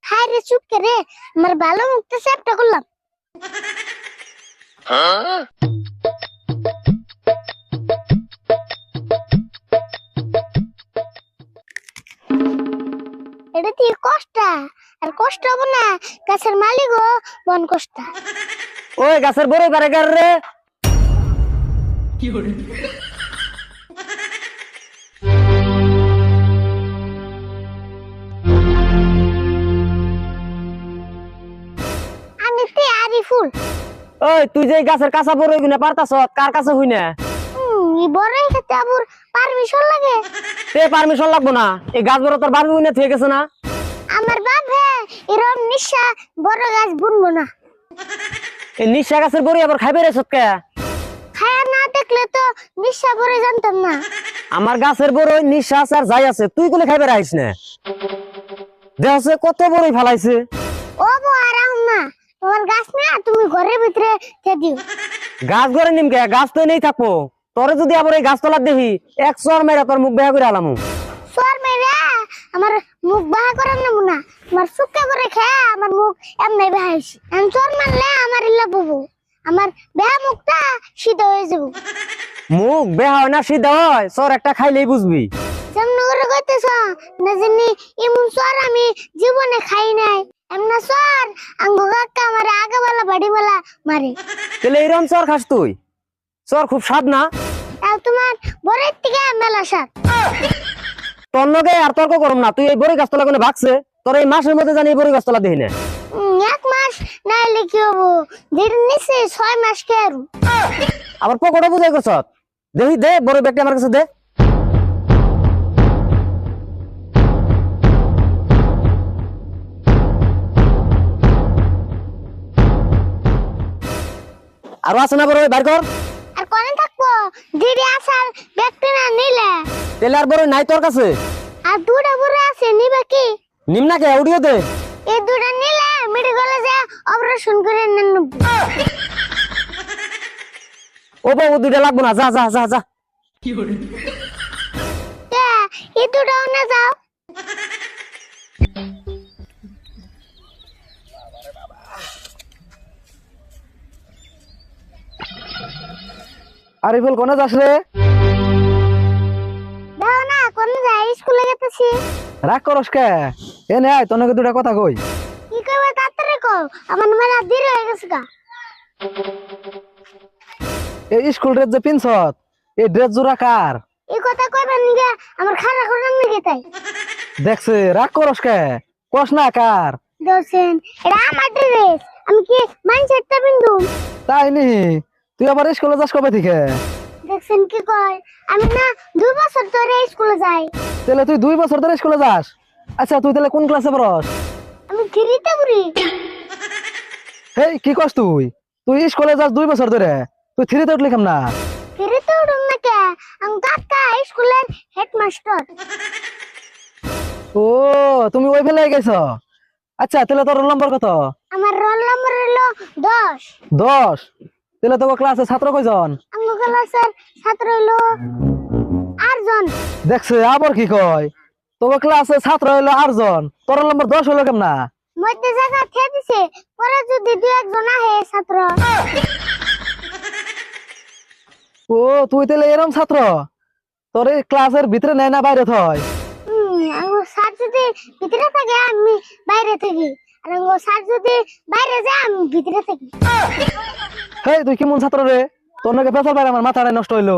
হায় রে চুপ করে আমার ভালো মুখটা সেপটা করলাম। এটা তুই কষ্ট আর কষ্ট হবো না, গাছের মালিক ও বন কষ্ট। ওই গাছের বড় পারে গার রে। আমি তে আরিফুল। ওই তুই যে গাছের কাঁচা বড় হইগুনা পারতাছ, কার কাছে হই না? এই বড়ই খেতে আবার পারমিশন লাগে? তে পারমিশন লাগবো না, এই গাছ বড় তোর বাবু হইনা থেকে গেছে না। আমার বাপ হে এরকম নিশা বড় গাছ বুনবো না। এই নিশা গাছের বড়ি আবার খাইবে রে সৎকে? খায়া না দেখলে তো নিশা বড় জানতাম না। আমার গাছের বড় নিশা আছে আর যাই আছে, তুই কোলে খাইবে রাইস না। দেখছে কত বড়ই ফালাইছে। ও বো আরাম না, তোমার গাছ না তুমি ঘরের ভিতরে তে দিও। গাছ ঘরে নিমকে, গাছ তো নেই থাকবো। তোরে যদি আবার এই গাছ তলার দেখি, এক চর মেরা তোর মুখ বেহা করে আলামু। সর মেরে আমার মুখ বাহা করার নেব না, আমার সুক্কা করে খেয়ে আমার মুখ এমনি বাহাইছি। আমি চোর মারলে আমার ইল্লা ববু, আমার বেহা মুখটা সিধা হয়ে যাব। মুখ বেহা হয় না সিধা হয়, চর একটা খাইলেই বুঝবি। যেমন করে কইতেছ না জানি এমন চর আমি জীবনে খাই নাই। এমনা চর আঙ্গো কাকা আমার আগাবালা বাড়িওয়ালা মারে। তাহলে এইরকম চর খাস তুই? চর খুব স্বাদ না? তাও তোমার বরের থেকে মেলা সাত। তোর লগে আর তর্ক করম না, তুই এই বড়ি গাছতলা কোনে ভাগছে? তোর এই মাসের মধ্যে জানি এই বড়ি গাছতলা দেখি না। এক মাস নাইলে কি হবো, দিন নিচে 6 মাস খেয়ারু। আবার পকড়া বুঝাই করছ? দেখি দে বড় ব্যাগটা আমার কাছে দে। আরো আছে না বড়, বাইর কর। আর কোনে থাকবো দিদি আসার ব্যক্তি না নিলে? তেলে আর বড় নাই তোর কাছে? আর দুটা বুড়া আছে নিবে কি? নিম না কে উড়িয়ে দে। এই দুটা নিলে মেডিকেলে যে অপারেশন করে নেন। ও বাবু দুইটা লাগবো না, যা যা যা যা। এই দুটাও না যাও। আরিফুল কোনে যাস রে? দাও না কোনে যাই, স্কুলে গেতেছি। রাগ করস কে? এনে আয়, তোর নাকি দুটা কথা কই। কি কইবা তাড়াতাড়ি কও, আমার মেলা দেরি হয়ে গেছে গা। এই স্কুল ড্রেস যে পিনছত, এই ড্রেস জোড়া কার? এই কথা কইবেন নিগে আমার খারাপ করে নিগে তাই। দেখছে রাগ করস কে? কস না কার? দোসেন এটা আমার ড্রেস, আমি কি মাইন্ডসেটটা বিন্দু? তাই নি? তুই আবার স্কুলে যাস কবে থেকে? দেখছেন কি কয়, আমি না 2 বছর ধরে স্কুলে যাই। তাহলে তুই 2 বছর ধরে স্কুলে যাস? আচ্ছা তুই তাহলে কোন ক্লাসে পড়স? আমি 3তে পড়ি। হেই কি কস তুই? তুই স্কুলে যাস 2 বছর ধরে, তুই 3তে উঠলি কেমন না? 3তে উঠুম না কে, আমি কাকা স্কুলের হেডমাস্টার। ও তুমি ওই ফেলে গেছ। আচ্ছা তাহলে তোর রোল নম্বর কত? আমার রোল নম্বর হলো 10। 10? তাহলে তোর ক্লাসে ছাত্র কয়জন? আমার ক্লাসের ছাত্র হলো 8 জন। দেখছে আবার কি কয়, তোর ক্লাসে ছাত্র হইলো 8 জন, তোর রোল নম্বর 10 হইলো কেমন না? মধ্যে জায়গা খেয়ে দিছে, পরে যদি 2-1 জন আহে ছাত্র। ও তুই তাহলে এরম ছাত্র, তোর এই ক্লাসের ভিতরে নেয় না বাইরে থয়? স্যার যদি ভিতরে থাকে আমি বাইরে থাকি, আর স্যার যদি বাইরে যায় আমি ভিতরে থাকি। হেই তুই কেমন ছাত্র রে? তোর নাকি পেছাল বাইরে আমার মাথাটা নষ্ট হইলো।